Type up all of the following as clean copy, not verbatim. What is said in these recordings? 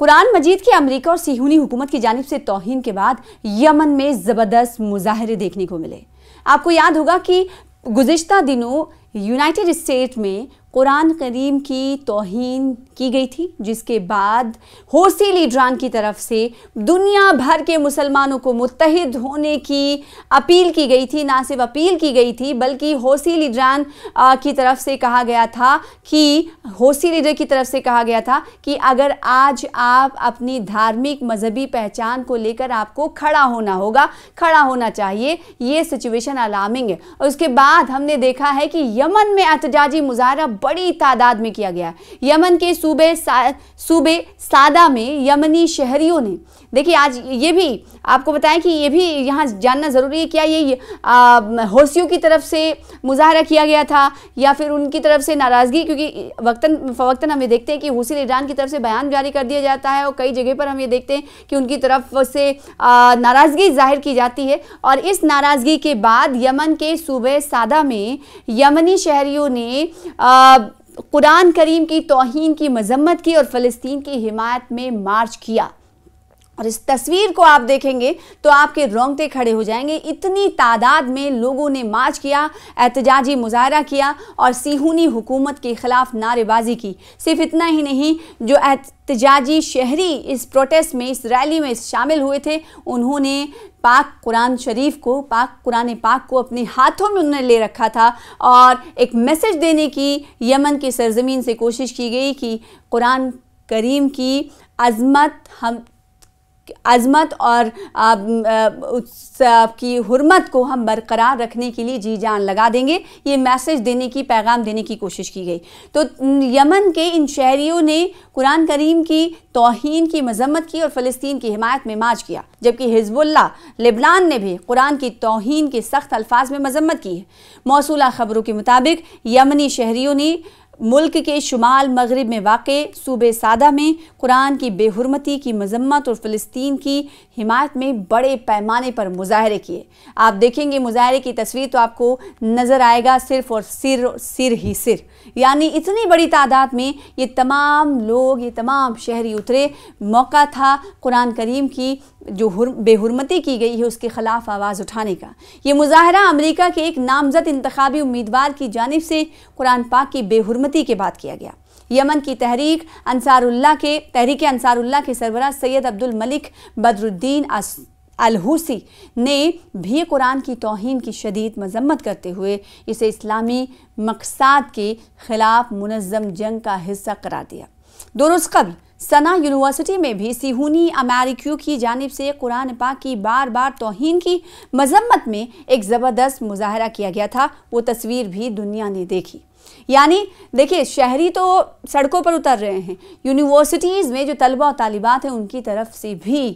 قرآن مجید کی امریکہ اور صہیونی حکومت کی جانب سے توہین کے بعد یمن میں زبردست مظاہرے دیکھنے کو ملے۔ آپ کو یاد ہوگا کہ گزشتہ دنوں یونائٹڈ اسٹیٹ میں قرآن کریم کی توہین کی گئی تھی، جس کے بعد حوثی لیڈران کی طرف سے دنیا بھر کے مسلمانوں کو متحد ہونے کی اپیل کی گئی تھی۔ نہ صرف اپیل کی گئی تھی بلکہ حوثی لیڈران کی طرف سے کہا گیا تھا کہ اگر آج آپ اپنی دھارمک مذہبی پہچان کو لے کر آپ کو کھڑا ہونا چاہیے، یہ سچویشن الارمنگ ہے۔ اور اس کے بعد ہم نے دیکھا ہے کہ یمن میں احتجاجی مظاہرہ بڑی تعداد میں کیا گیا۔ یمن کے صوبے سادہ میں یمنی شہریوں نے، دیکھیے آج یہ بھی آپ کو بتائیں کہ یہ بھی یہاں جاننا ضروری ہے، کیا یہ حوثیوں کی طرف سے مظاہرہ کیا گیا تھا یا پھر ان کی طرف سے ناراضگی، کیونکہ وقتاً فوقتاً ہم یہ دیکھتے ہیں کہ حوثی لیڈران کی طرف سے بیان جاری کر دیا جاتا ہے اور کئی جگہ پر ہم یہ دیکھتے ہیں کہ ان کی طرف سے ناراضگی ظاہر کی جاتی ہے۔ اور اس ناراضگی کے بعد یمن کے صوبے سادہ میں یمنی شہریوں نے قرآن کریم کی توہین کی مذمت کی اور فلسطین کی حمایت میں مارچ کیا۔ اور اس تصویر کو آپ دیکھیں گے تو آپ کے رونگٹے کھڑے ہو جائیں گے۔ اتنی تعداد میں لوگوں نے مارچ کیا، احتجاجی مظاہرہ کیا اور صہیونی حکومت کے خلاف نعرے بازی کی۔ صرف اتنا ہی نہیں، جو احتجاجی شہری اس پروٹیسٹ میں، اس ریلی میں شامل ہوئے تھے، انہوں نے پاک قرآن پاک کو اپنے ہاتھوں میں انہوں نے لے رکھا تھا اور ایک میسج دینے کی یمن کی سرزمین سے کوشش کی گئی کہ قرآن کریم کی عظمت اور کی حرمت کو ہم برقرار رکھنے کے لیے جی جان لگا دیں گے۔ یہ میسج دینے کی، پیغام دینے کی کوشش کی گئی۔ تو یمن کے ان شہریوں نے قرآن کریم کی توہین کی مذمت کی اور فلسطین کی حمایت میں مارچ کیا، جبکہ حزب اللہ لبنان نے بھی قرآن کی توہین کے سخت الفاظ میں مذمت کی ہے۔ موصولہ خبروں کے مطابق یمنی شہریوں نے ملک کے شمال مغرب میں واقع صوبے سادہ میں قرآن کی بے حرمتی کی مذمت اور فلسطین کی حمایت میں بڑے پیمانے پر مظاہرے کیے۔ آپ دیکھیں گے مظاہرے کی تصویر تو آپ کو نظر آئے گا صرف اور سر، یعنی اتنی بڑی تعداد میں یہ تمام لوگ، یہ تمام شہری اترے۔ موقع تھا قرآن کریم کی جو بے حرمتی کی گئی ہے اس کے خلاف آواز اٹھانے کا۔ یہ مظاہرہ امریکہ کے ایک نامزد انتخابی امیدوار کی جانب سے قرآن پاک کی بے حرمتی کے بعد کیا گیا۔ یمن کی تحریک انصار اللہ کے سربراہ سید عبد الملک بدر الدین الحوثی نے بھی قرآن کی توہین کی شدید مذمت کرتے ہوئے اسے اسلامی مقصد کے خلاف منظم جنگ کا حصہ قرار دیا۔ 2 روز قبل سنا یونیورسٹی میں بھی صہیونی امریکیوں کی جانب سے قرآن پاک کی بار توہین کی مذمت میں ایک زبردست مظاہرہ کیا گیا تھا۔ وہ تصویر بھی دنیا نے دیکھی۔ یعنی دیکھیں شہری تو سڑکوں پر اتر رہے ہیں، یونیورسٹیز میں جو طلبہ و طالبات ہیں ان کی طرف سے بھی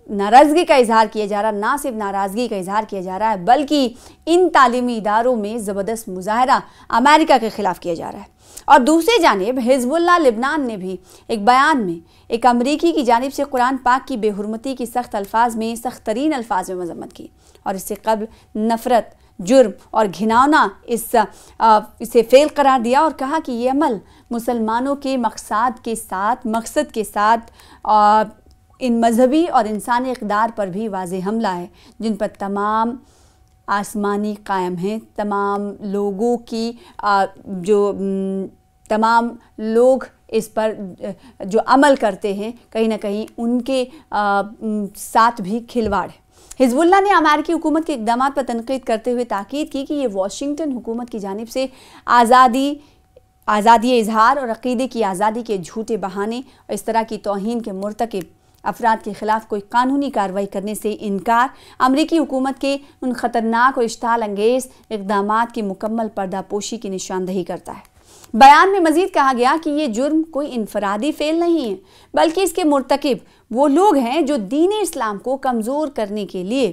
ناراضگی کا اظہار کیا جا رہا، نہ صرف ناراضگی کا اظہار کیا جا رہا ہے بلکہ ان تعلیمی اداروں میں زبردست مظاہرہ امریکہ کے خلاف کیا جا رہا ہے۔ اور دوسری جانب حزب اللہ لبنان نے بھی ایک بیان میں ایک امریکی کی جانب سے قرآن پاک کی بے حرمتی کی سخت ترین الفاظ میں مذمت کی اور اس سے قبل نفرت، جرم اور گھناؤنا اسے فعل قرار دیا اور کہا کہ یہ عمل مسلمانوں کے مقصد کے ساتھ ان مذہبی اور انسانی اقدار پر بھی واضح حملہ ہے، جن پر تمام آسمانی قائم ہیں۔ تمام لوگ اس پر جو عمل کرتے ہیں کہیں نہ کہیں ان کے ساتھ بھی کھلواڑ ہے۔ حزب اللہ نے امریکی حکومت کے اقدامات پر تنقید کرتے ہوئے تاکید کی کہ یہ واشنگٹن حکومت کی جانب سے آزادی اظہار اور عقیدے کی آزادی کے جھوٹے بہانے اور اس طرح کی توہین کے مرتکب افراد کے خلاف کوئی قانونی کارروائی کرنے سے انکار امریکی حکومت کے ان خطرناک اور اشتعال انگیز اقدامات کی مکمل پردہ پوشی کی نشاندہی کرتا ہے۔ بیان میں مزید کہا گیا کہ یہ جرم کوئی انفرادی فعل نہیں ہے بلکہ اس کے مرتکب وہ لوگ ہیں جو دین اسلام کو کمزور کرنے کے لیے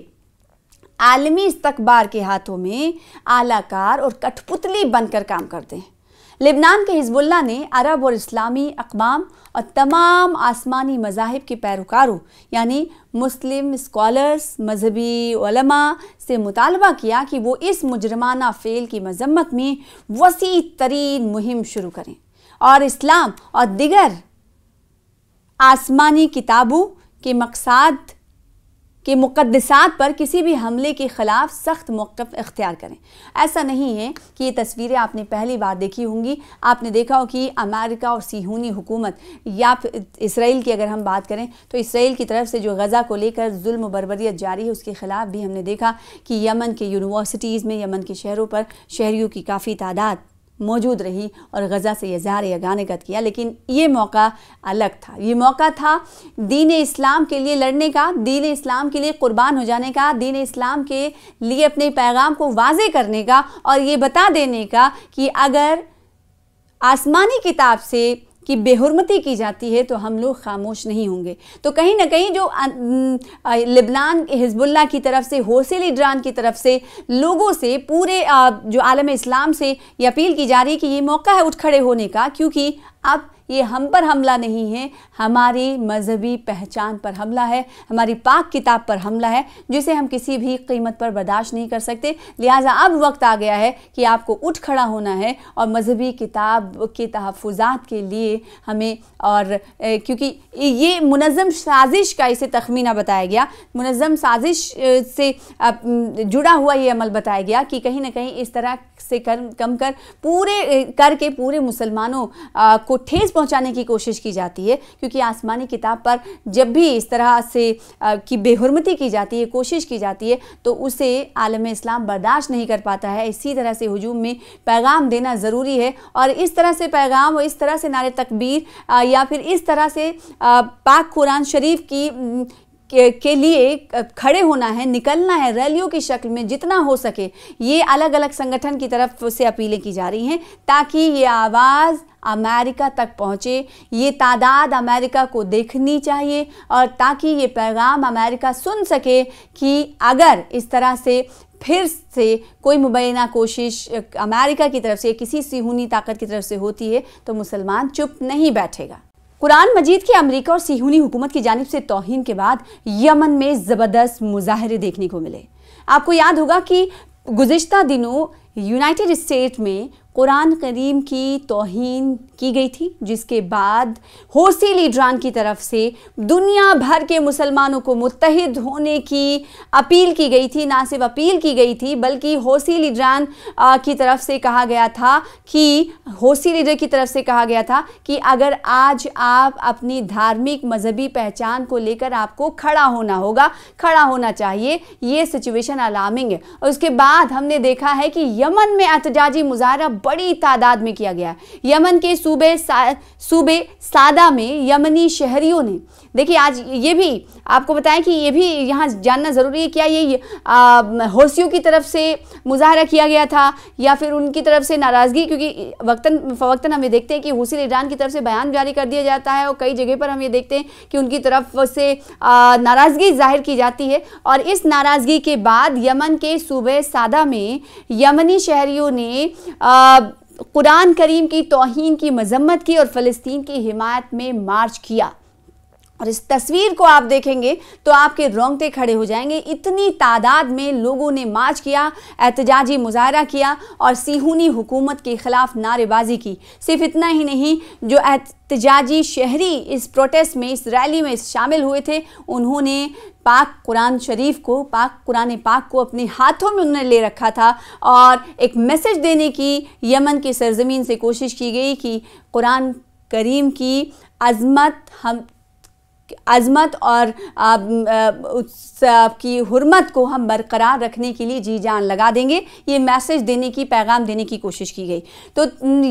عالمی استکبار کے ہاتھوں میں آلہ کار اور کٹھ پتلی بن کر کام کرتے ہیں۔ لبنان کے حزب اللہ نے عرب اور اسلامی اقوام اور تمام آسمانی مذاہب کے پیروکاروں یعنی مسلم اسکالرز، مذہبی علماء سے مطالبہ کیا کہ وہ اس مجرمانہ فعل کی مذمت میں وسیع ترین مہم شروع کریں اور اسلام اور دیگر आसमानी किताबों के मकसद के मुक़द्दसात पर किसी भी हमले के ख़िलाफ़ सख्त मौक़िफ़ इख्तियार करें। ऐसा नहीं है कि ये तस्वीरें आपने पहली बार देखी होंगी। आपने देखा हो कि अमेरिका और सिहूनी हुकूमत या फिर इसराइल की अगर हम बात करें तो इसराइल की तरफ से जो गज़ा को लेकर जुल्म बर्बरियत जारी है उसके ख़िलाफ़ भी हमने देखा कि यमन के यूनिवर्सिटीज़ में, यमन के शहरों पर शहरियों की काफ़ी तादाद मौजूद रही और गज़ा से इज़हार यगानगत किया। लेकिन ये मौका अलग था, ये मौका था दीन इस्लाम के लिए लड़ने का, दीन इस्लाम के लिए कुर्बान हो जाने का, दीन इस्लाम के लिए अपने पैगाम को वाज़े करने का और ये बता देने का कि अगर आसमानी किताब से कि बेहुरमती की जाती है तो हम लोग खामोश नहीं होंगे। तो कहीं ना कहीं जो लिबनान हिजबुल्लाह की तरफ से, होसिल इडरान की तरफ से, लोगों से, पूरे जो आलम इस्लाम से ये अपील की जा रही है कि ये मौका है उठ खड़े होने का, क्योंकि अब ये हम पर हमला नहीं है, हमारी मजहबी पहचान पर हमला है, हमारी पाक किताब पर हमला है, जिसे हम किसी भी कीमत पर बर्दाश्त नहीं कर सकते। लिहाजा अब वक्त आ गया है कि आपको उठ खड़ा होना है और मजहबी किताब के तहफ़्फ़ुज़ात के लिए हमें, और क्योंकि ये मुनज़्ज़म साजिश का इसे तखमीना बताया गया, मुनज़्ज़म साजिश से जुड़ा हुआ ये अमल बताया गया कि कहीं ना कहीं इस तरह से कम कर पूरे मुसलमानों को ठेस पहुंचाने की कोशिश की जाती है। क्योंकि आसमानी किताब पर जब भी इस तरह से की बेहुरमती की जाती है, कोशिश की जाती है, तो उसे आलम इस्लाम बर्दाश्त नहीं कर पाता है। इसी तरह से हुजूम में पैगाम देना ज़रूरी है और इस तरह से पैगाम और इस तरह से नारे तकबीर या फिर इस तरह से पाक कुरान शरीफ के लिए खड़े होना है, निकलना है रैलियों की शक्ल में जितना हो सके। ये अलग अलग संगठन की तरफ से अपीलें की जा रही हैं ताकि ये आवाज़ अमेरिका तक पहुँचे, ये तादाद अमेरिका को देखनी चाहिए और ताकि ये पैगाम अमेरिका सुन सके कि अगर इस तरह से फिर से कोई मुबैना कोशिश अमेरिका की तरफ से, किसी सिहूनी ताकत की तरफ से होती है तो मुसलमान चुप नहीं बैठेगा। कुरान मजीद की अमेरिका और सिहूनी हुकूमत की जानिब से तौहीन के बाद यमन में ज़बरदस्त मुजाहरे देखने को मिले। आपको याद होगा कि गुज़िश्ता दिनों यूनाइटेड स्टेट में कुरान करीम की तौहीन की गई थी, जिसके बाद होसिल इडरान की तरफ से दुनिया भर के मुसलमानों को मुत्तहिद होने की अपील की गई थी। ना सिर्फ अपील की गई थी बल्कि होसिल इडरान की तरफ से कहा गया था कि अगर आज आप अपनी धार्मिक मजहबी पहचान को लेकर आपको खड़ा होना होगा, खड़ा होना चाहिए। ये सिचुएशन अलार्मिंग है। और उसके बाद हमने देखा है कि यमन में एहतजाजी मुजाहरा बड़ी तादाद में किया गया। यमन के सूबे सादा में यमनी शहरियों ने, देखिए आज ये भी आपको बताएं कि ये भी यहाँ जानना ज़रूरी है, क्या ये होसियों की तरफ से मुजाहरा किया गया था या फिर उनकी तरफ से नाराज़गी, क्योंकि वक्तन हम ये देखते हैं कि होसिल इडरान की तरफ से बयान जारी कर दिया जाता है और कई जगह पर हम ये देखते हैं कि उनकी तरफ से नाराज़गी जाहिर की जाती है। और इस नाराज़गी के बाद यमन के सूबे सादा में यमनी शहरियों ने कुरान करीम की तौहीन की मजम्मत की और फ़लस्तीन की हिमायत में मार्च किया। और इस तस्वीर को आप देखेंगे तो आपके रोंगटे खड़े हो जाएंगे। इतनी तादाद में लोगों ने मार्च किया, एहतजाजी मुजाहरा किया और सिहूनी हुकूमत के ख़िलाफ़ नारेबाजी की। सिर्फ इतना ही नहीं, जो एहतजाजी शहरी इस प्रोटेस्ट में, इस रैली में शामिल हुए थे, उन्होंने पाक कुरान शरीफ को, पाक कुरान पाक को अपने हाथों में उन्होंने ले रखा था और एक मैसेज देने की यमन की सरजमीन से कोशिश की गई कि कुरान करीम की अज़मत और उसकी हुर्मत को हम बरकरार रखने के लिए जी जान लगा देंगे। ये मैसेज देने की, पैगाम देने की कोशिश की गई। तो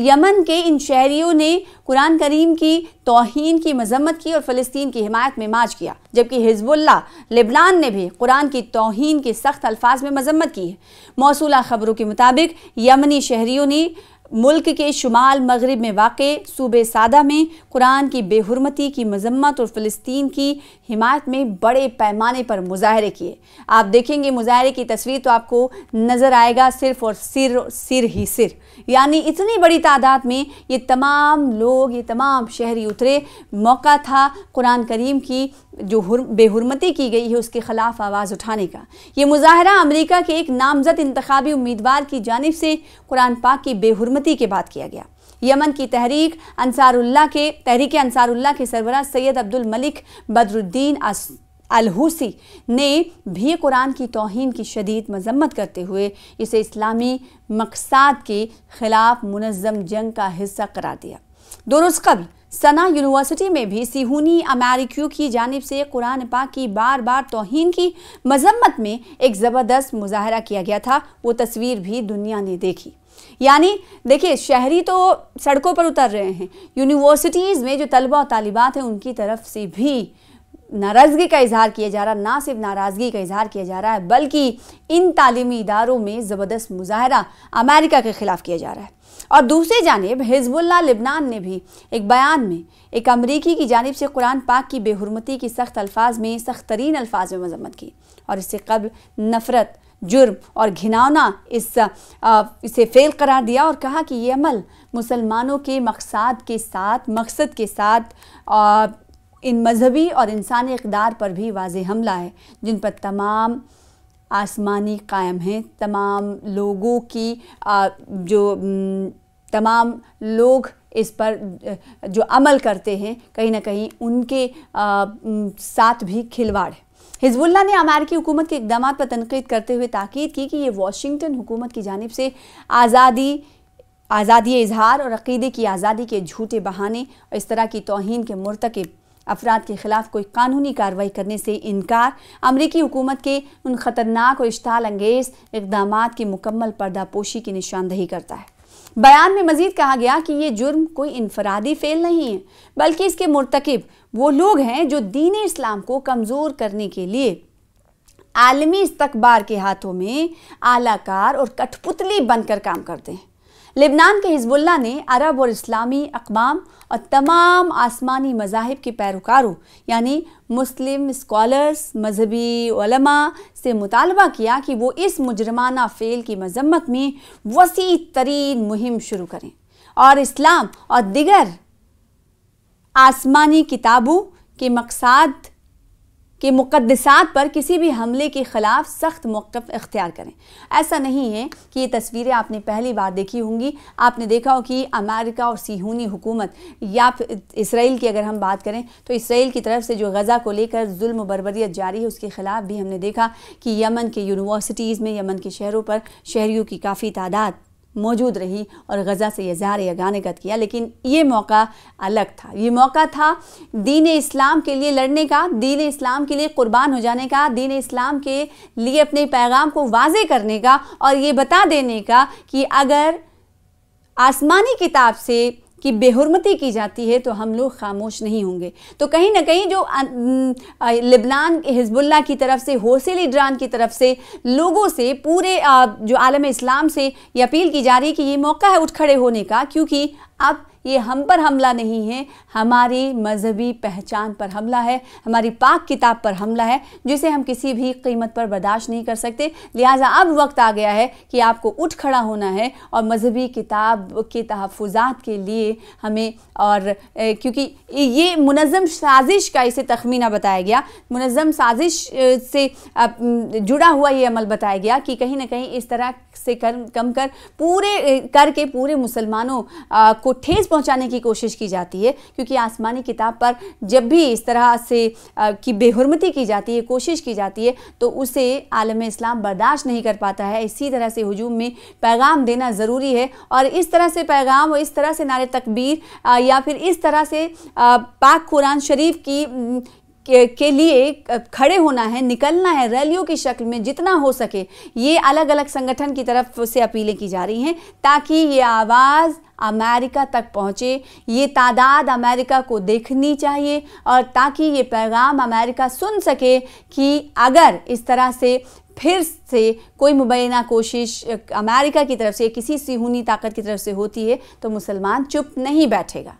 यमन के इन शहरियों ने कुरान करीम की तौहीन की मजम्मत की और फ़लस्तीन की हिमायत में मार्च किया, जबकि हिजबुल्लाह लिबनान ने भी कुरान की तौहीन की सख्त अल्फाज में मजम्मत की है। मौसूला खबरों के मुताबिक यमनी शहरियों ने मुल्क के शुमाल मगरिब में वाक़े सूबे सादा में कुरान की बेहुरमती की मजम्मत और फ़लस्तीन की हिमायत में बड़े पैमाने पर मुजाहरे किए। आप देखेंगे मुजाहरे की तस्वीर तो आपको नज़र आएगा सिर्फ और सिर ही सिर, यानी इतनी बड़ी तादाद में ये तमाम लोग, ये तमाम शहरी उतरे। मौका था कुरान करीम की जो बेहुरमती की गई है उसके ख़िलाफ़ आवाज़ उठाने का। ये मुजाहरा अमेरिका के एक नामज़द इंतखाबी उम्मीदवार की जानिब से कुरान पाक की बेहुरमती के बाद किया गया। यमन की तहरीक अंसारुल्लाह के सरबराह सैयद अब्दुल मलिक बदरुद्दीन अल-हुसी ने भी कुरान की तौहीन की शदीद मजम्मत करते हुए इसे इस्लामी मकसद के खिलाफ मुनज़्ज़म जंग का हिस्सा करार दिया। 2 रोज़ कबल सना यूनिवर्सिटी में भी सिहूनी अमेरिकियों की जानिब से कुरान पाक की बार बार तौहीन की मजम्मत में एक ज़बरदस्त मुजाहरा किया गया था। वो तस्वीर भी दुनिया ने देखी। यानी देखिए, शहरी तो सड़कों पर उतर रहे हैं, यूनिवर्सिटीज़ में जो तलबा और तालिबात हैं उनकी तरफ से भी नाराज़गी का इजहार किया जा रहा। ना सिर्फ नाराज़गी का इजहार किया जा रहा है बल्कि इन तालीमी इदारों में ज़बरदस्त मुजाहरा अमेरिका के ख़िलाफ़ किया जा रहा है। और दूसरी जानिब हिज़्बुल्लाह लिबनान ने भी एक बयान में एक अमरीकी की जानिब से कुरान पाक की बेहुरमती की सख्त तरीन अल्फाज में मजम्मत की और इससे कबल नफ़रत, जुर्म और घिनौना इसे फेल करार दिया और कहा कि ये अमल मुसलमानों के मकसद के साथ इन मजहबी और इंसानी इक़दार पर भी वाज़ेह हमला है, जिन पर तमाम आसमानी कायम हैं। तमाम लोग इस पर जो अमल करते हैं कहीं ना कहीं उनके साथ भी खिलवाड़ है। हिज़्बुल्लाह ने अमेरिकी हुकूमत के इक़दामात पर तनक़ीद करते हुए ताकीद की कि ये वाशिंगटन हुकूमत की जानिब से आज़ादी इजहार और अक़ीदे की आज़ादी के झूठे बहाने और इस तरह की तौहीन के मुर्तकिब अफराद के ख़िलाफ़ कोई कानूनी कार्रवाई करने से इनकार अमरीकी हुकूमत के उन ख़तरनाक और इश्ताल अंगेज़ इक़दामात की मुकम्मल पर्दापोशी की निशानदही करता है। बयान में मज़ीद कहा गया कि ये जुर्म कोई इनफरादी फ़ेल नहीं है बल्कि इसके मुर्तकिब वो लोग हैं जो दीन इस्लाम को कमज़ोर करने के लिए आलमी इस्तकबार के हाथों में आलाकार और कठपुतली बनकर काम करते हैं। लिबनान के हिज़्बुल्लाह ने अरब और इस्लामी अक़वाम और तमाम आसमानी मज़ाहिब के पैरोकारों यानी मुस्लिम स्कॉलर्स, मजहबी उलमा से मुतालबा किया कि वो इस मुजरमाना फ़ेल की मजम्मत में वसी तरीन मुहिम शुरू करें और इस्लाम और दिगर आसमानी किताबों के मकसद के मुक़द्दसात पर किसी भी हमले के ख़िलाफ़ सख्त मौक़िफ़ इख्तियार करें। ऐसा नहीं है कि ये तस्वीरें आपने पहली बार देखी होंगी। आपने देखा हो कि अमेरिका और सिहूनी हुकूमत या फिर इसराइल की अगर हम बात करें तो इसराइल की तरफ से जो गज़ा को लेकर जुल्म व बर्बरियत जारी है उसके ख़िलाफ़ भी हमने देखा कि यमन के यूनिवर्सिटीज़ में, यमन के शहरों पर शहरियों की काफ़ी तादाद मौजूद रही और गज़ा से इज़हार यगानत किया। लेकिन ये मौका अलग था। ये मौका था दीन इस्लाम के लिए लड़ने का, दीन इस्लाम के लिए कुर्बान हो जाने का, दीन इस्लाम के लिए अपने पैगाम को वाज़े करने का और ये बता देने का कि अगर आसमानी किताब से कि बेहुरमती की जाती है तो हम लोग खामोश नहीं होंगे। तो कहीं ना कहीं जो लिबनान हिज़्बुल्लाह की तरफ से, हौसे लीडरान की तरफ से लोगों से, पूरे जो आलम इस्लाम से ये अपील की जा रही है कि ये मौका है उठ खड़े होने का, क्योंकि अब ये हम पर हमला नहीं है, हमारी मजहबी पहचान पर हमला है, हमारी पाक किताब पर हमला है, जिसे हम किसी भी कीमत पर बर्दाश्त नहीं कर सकते। लिहाजा अब वक्त आ गया है कि आपको उठ खड़ा होना है और मजहबी किताब के तहफ़्फ़ुज़ात के लिए हमें, और क्योंकि ये मुनज़्ज़म साजिश का इसे तखमीना बताया गया, मुनज़्ज़म साजिश से जुड़ा हुआ ये अमल बताया गया कि कहीं ना कहीं इस तरह से कम कर पूरे मुसलमानों को ठेस पहुंचाने की कोशिश की जाती है। क्योंकि आसमानी किताब पर जब भी इस तरह से की बेहुरमती की जाती है, कोशिश की जाती है, तो उसे आलम इस्लाम बर्दाश्त नहीं कर पाता है। इसी तरह से हुजूम में पैगाम देना ज़रूरी है और इस तरह से पैगाम और इस तरह से नारे तकबीर या फिर इस तरह से पाक कुरान शरीफ के लिए खड़े होना है, निकलना है रैलियों की शक्ल में जितना हो सके। ये अलग अलग संगठन की तरफ से अपीलें की जा रही हैं ताकि ये आवाज़ अमेरिका तक पहुँचे, ये तादाद अमेरिका को देखनी चाहिए और ताकि ये पैगाम अमेरिका सुन सके कि अगर इस तरह से फिर से कोई मुबैना कोशिश अमेरिका की तरफ से, किसी सिहूनी ताकत की तरफ से होती है तो मुसलमान चुप नहीं बैठेगा।